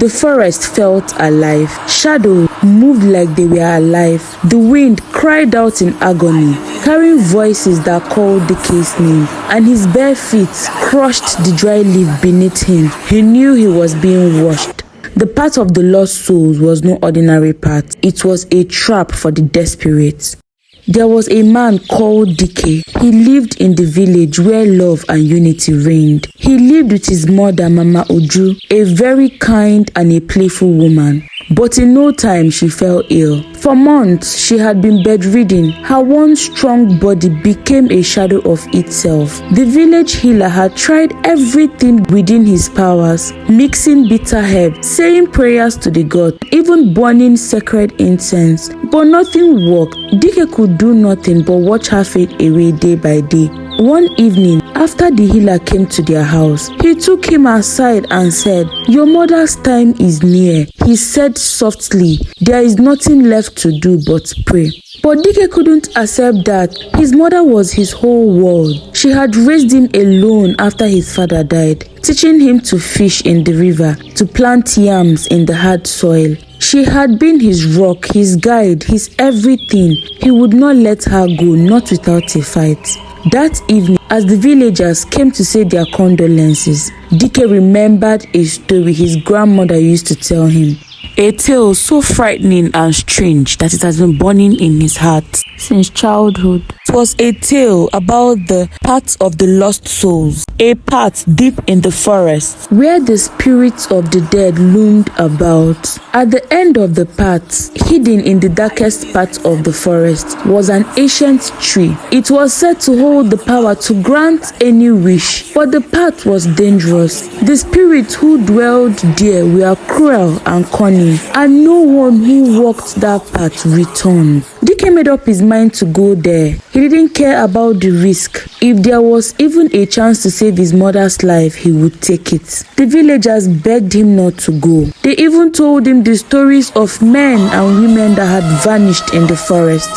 The forest felt alive. Shadows moved like they were alive. The wind cried out in agony, carrying voices that called Dike's name, and his bare feet crushed the dry leaf beneath him. He knew he was being washed. The path of the lost souls was no ordinary path. It was a trap for the desperate. There was a man called Dike. He lived in the village where love and unity reigned. He lived with his mother, Mama Uju, a very kind and a playful woman. But in no time she fell ill. For months she had been bedridden. Her once strong body became a shadow of itself. The village healer had tried everything within his powers, mixing bitter herbs, saying prayers to the god, even burning sacred incense. But nothing worked. Dike could do nothing but watch her fade away day by day. One evening, after the healer came to their house, he took him aside and said, "Your mother's time is near." He said softly, "There is nothing left to do but pray." But Dike couldn't accept that. His mother was his whole world. She had raised him alone after his father died, teaching him to fish in the river, to plant yams in the hard soil. She had been his rock, his guide, his everything. He would not let her go, not without a fight. That evening, as the villagers came to say their condolences, Dike remembered a story his grandmother used to tell him. A tale so frightening and strange that it has been burning in his heart since childhood. It was a tale about the path of the lost souls, a path deep in the forest where the spirits of the dead loomed about. At the end of the path, hidden in the darkest part of the forest, was an ancient tree. It was said to hold the power to grant any wish, but the path was dangerous. The spirits who dwelled there were cruel and cunning, and no one who walked that path returned. Dike made up his mind to go there. He didn't care about the risk. If there was even a chance to save his mother's life, he would take it. The villagers begged him not to go. They even told him the stories of men and women that had vanished in the forest,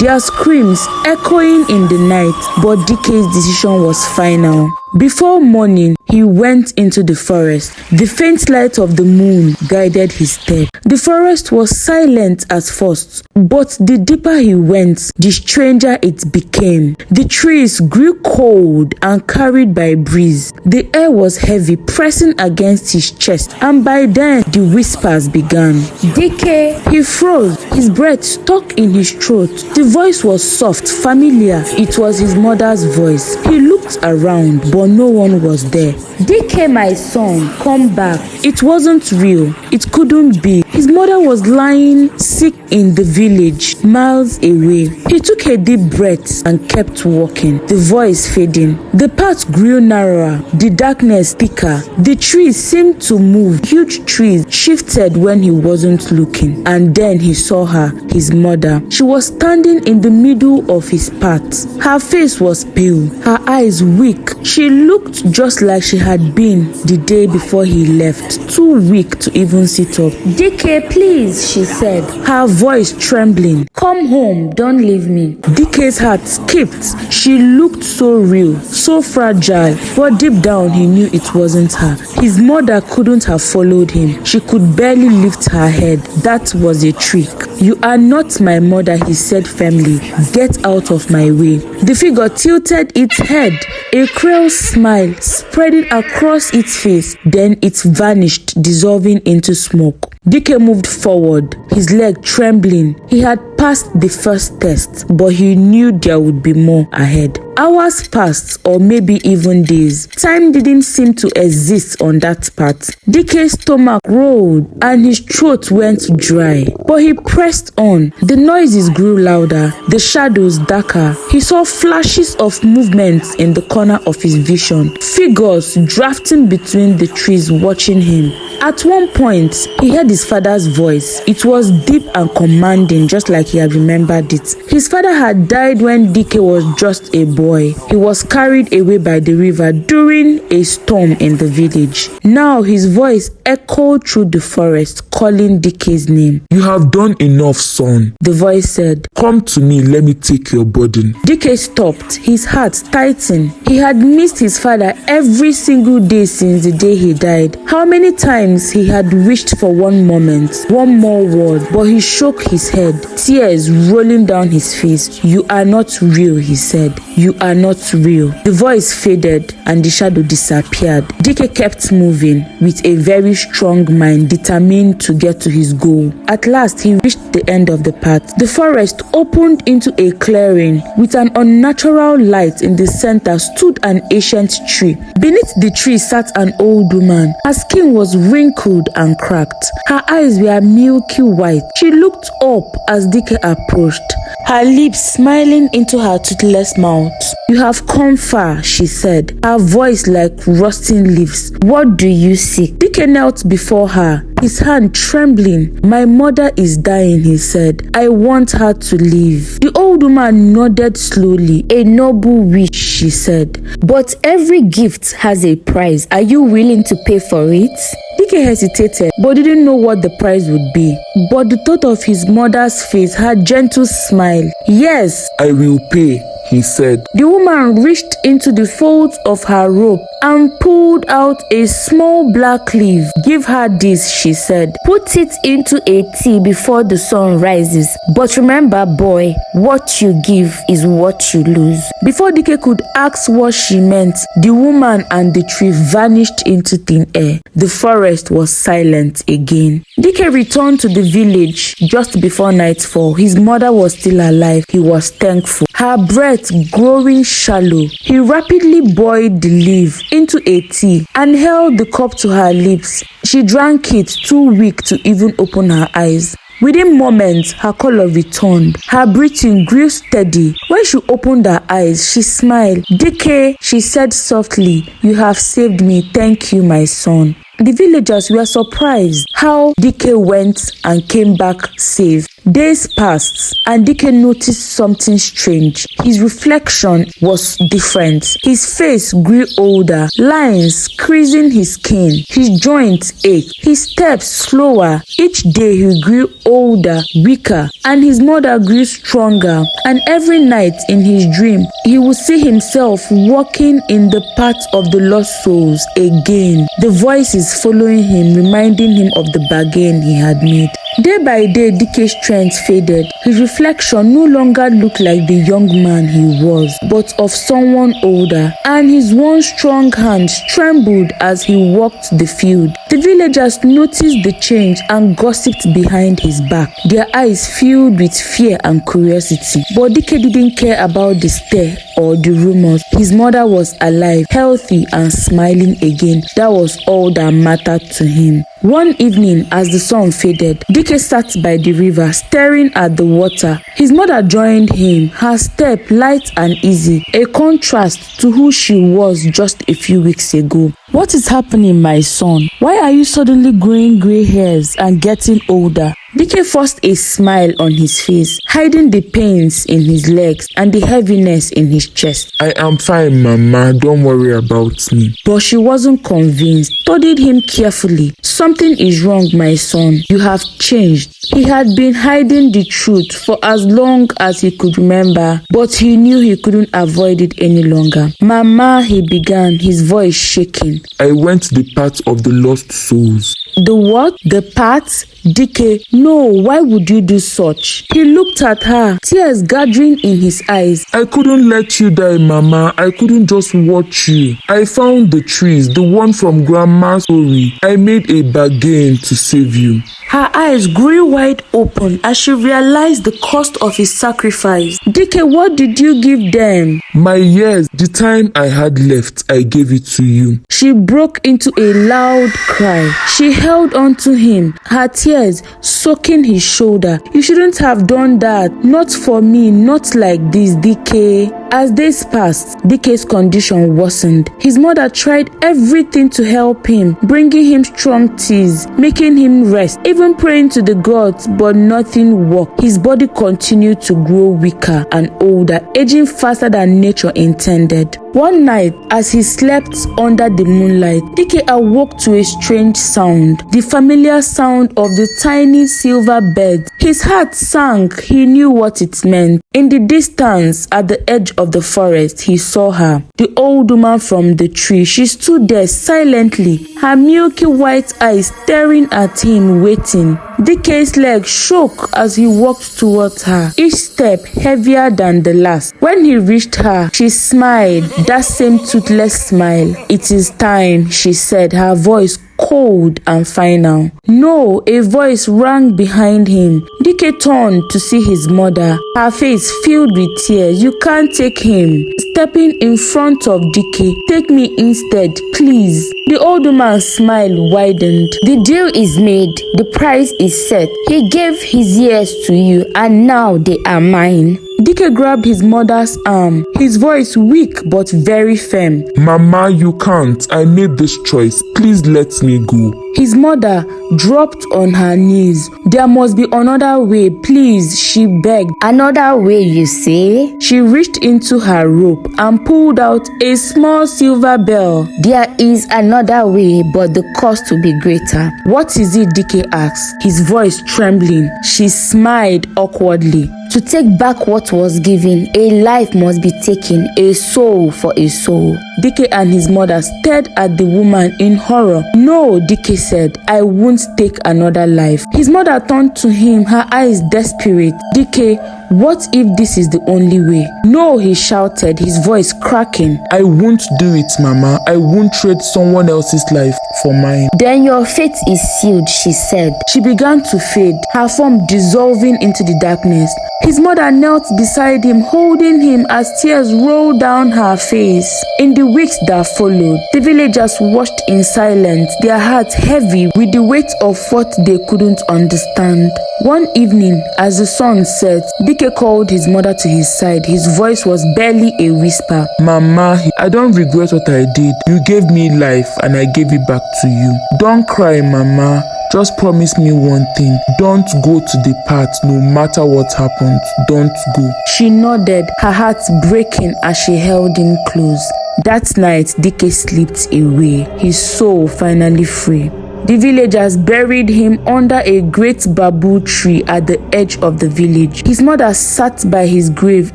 their screams echoing in the night. But Dike's decision was final. Before morning, he went into the forest. The faint light of the moon guided his step. The forest was silent at first, but the deeper he went, the stranger it became. The trees grew cold and carried by a breeze. The air was heavy, pressing against his chest, and by then the whispers began. Dike, he froze, his breath stuck in his throat. The voice was soft, familiar. It was his mother's voice. He looked around, but no one was there. Dike, my son, come back. It wasn't real. It couldn't be. His mother was lying sick in the village, miles away. He took a deep breath and kept walking, the voice fading. The path grew narrower, the darkness thicker. The trees seemed to move. Huge trees shifted when he wasn't looking. And then he saw her, his mother. She was standing in the middle of his path. Her face was pale, her eyes weak. She looked just like she had been the day before he left, too weak to even sit up. Dike, please, she said, her voice trembling. Come home, don't leave me. Dike's heart skipped. She looked so real, so fragile, but deep down he knew it wasn't her. His mother couldn't have followed him. She could barely lift her head. That was a trick. You are not my mother, he said firmly. Get out of my way. The figure tilted its head, a cruel smile spreading across its face. Then it vanished, dissolving into smoke. Dike moved forward, his leg trembling. He had passed the first test, but he knew there would be more ahead. Hours passed, or maybe even days. Time didn't seem to exist on that path. Dike's stomach rolled and his throat went dry. But he pressed on. The noises grew louder, the shadows darker. He saw flashes of movements in the corner of his vision. Figures drafting between the trees watching him. At one point, he heard his father's voice. It was deep and commanding, just like he had remembered it. His father had died when Dike was just a boy. He was carried away by the river during a storm in the village. Now his voice echoed echoed through the forest, calling Dike's name. "You have done enough, son," the voice said. "Come to me, let me take your burden." Dike stopped, his heart tightened. He had missed his father every single day since the day he died. How many times he had wished for one moment, one more word, but he shook his head, tears rolling down his face. "You are not real," he said. "You are not real." The voice faded and the shadow disappeared. Dike kept moving with a very strong mind, determined to get to his goal. At last, he reached the end of the path. The forest opened into a clearing. With an unnatural light in the center stood an ancient tree. Beneath the tree sat an old woman. Her skin was wrinkled and cracked. Her eyes were milky white. She looked up as Dike approached, her lips smiling into her toothless mouth. "You have come far," she said, her voice like rusting leaves. "What do you seek?" Dike knelt before her, his hand trembling. "My mother is dying," he said. "I want her to live." The old woman nodded slowly. "A noble wish," she said. "But every gift has a price. Are you willing to pay for it?" Dike hesitated, but didn't know what the price would be. But the thought of his mother's face, her gentle smile. "Yes, "I will pay," he said. The woman reached into the folds of her robe and pulled out a small black leaf. "Give her this," she said. "Put it into a tea before the sun rises. But remember, boy, what you give is what you lose." Before Dike could ask what she meant, the woman and the tree vanished into thin air. The forest was silent again. Dike returned to the village just before nightfall. His mother was still alive. He was thankful. Her breath growing shallow, he rapidly boiled the leaf into a tea and held the cup to her lips. She drank it, too weak to even open her eyes. Within moments, her color returned. Her breathing grew steady. When she opened her eyes, she smiled. "Dike," she said softly, "you have saved me. Thank you, my son." The villagers were surprised how Dike went and came back safe. Days passed and Dike noticed something strange. His reflection was different. His face grew older, lines creasing his skin. His joints ached. His steps slower. Each day he grew older, weaker, and his mother grew stronger. And every night in his dream, he would see himself walking in the path of the lost souls again. The voices following him, reminding him of the bargain he had made. Day by day, Dike's strength faded. His reflection no longer looked like the young man he was, but of someone older, and his once strong hands trembled as he walked the field. The villagers noticed the change and gossiped behind his back, their eyes filled with fear and curiosity. But Dike didn't care about the stare or the rumors. His mother was alive, healthy, and smiling again. That was all that mattered to him. One evening, as the sun faded, Dike sat by the river, staring at the water. His mother joined him, her step light and easy, a contrast to who she was just a few weeks ago. "What is happening, my son? Why are you suddenly growing gray hairs and getting older?" Dike forced a smile on his face, hiding the pains in his legs and the heaviness in his chest. "I am fine, Mama. Don't worry about me." But she wasn't convinced, studied him carefully. "Something is wrong, my son. You have changed." He had been hiding the truth for as long as he could remember, but he knew he couldn't avoid it any longer. "Mama," he began, his voice shaking. "I went the path of the lost souls." "The what? The path?" Dike, no, why would you do such? He looked at her, tears gathering in his eyes. "I couldn't let you die, Mama. I couldn't just watch you. I found the trees, the one from Grandma's story. I made a bargain to save you." Her eyes grew wide open as she realized the cost of his sacrifice. "Dike, what did you give them?" "My years, the time I had left, I gave it to you." She broke into a loud cry. She held on to him, her tears soaking his shoulder. "You shouldn't have done that. Not for me, not like this, Dike." As days passed, Dike's condition worsened. His mother tried everything to help him, bringing him strong teas, making him rest, even praying to the gods, but nothing worked. His body continued to grow weaker and older, aging faster than nature intended. One night, as he slept under the moonlight, Dike awoke to a strange sound, the familiar sound of the tiny silver birds. His heart sank. He knew what it meant. In the distance, at the edge of the forest, he saw her, the old woman from the tree. She stood there silently, her milky white eyes staring at him, waiting. Dike's leg shook as he walked towards her, each step heavier than the last. When he reached her, she smiled, that same toothless smile. "It is time," she said, her voice cold and final. No, a voice rang behind him. Dike turned to see his mother, her face filled with tears. "You can't take him." Stepping in front of Dike, "Take me instead, please." The old woman's smile widened. "The deal is made. The price is set. He gave his years to you, and now they are mine." Dike grabbed his mother's arm, his voice weak but very firm. Mama, you can't. I made this choice. Please let me go. His mother dropped on her knees. "There must be another way, please," she begged. "Another way, you say?" She reached into her robe and pulled out a small silver bell. "There is another way, but the cost will be greater." "What is it?" Dike asked, his voice trembling. She smiled awkwardly. "To take back what was given, a life must be taken, a soul for a soul." Dike and his mother stared at the woman in horror. "No," Dike said, "I won't take another life." His mother turned to him, her eyes desperate. "Dike, what if this is the only way?" "No," he shouted, his voice cracking. I won't do it, Mama. I won't trade someone else's life for mine. "Then your fate is sealed," she said. She began to fade, her form dissolving into the darkness. His mother knelt beside him, holding him as tears rolled down her face. In the weeks that followed, the villagers watched in silence, their hearts heavy with the weight of what they couldn't understand. One evening, as the sun set, Dike called his mother to his side. His voice was barely a whisper. Mama, I don't regret what I did. You gave me life and I gave it back to you. Don't cry, Mama. Just promise me one thing. Don't go to the path no matter what happens. Don't go. She nodded, her heart breaking as she held him close. That night, Dike slipped away, his soul finally free. The villagers buried him under a great bamboo tree at the edge of the village. His mother sat by his grave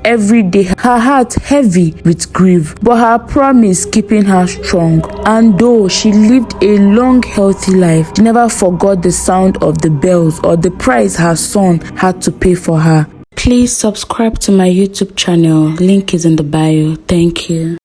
every day, her heart heavy with grief, but her promise keeping her strong. And though she lived a long, healthy life, she never forgot the sound of the bells or the price her son had to pay for her. Please subscribe to my YouTube channel. Link is in the bio. Thank you.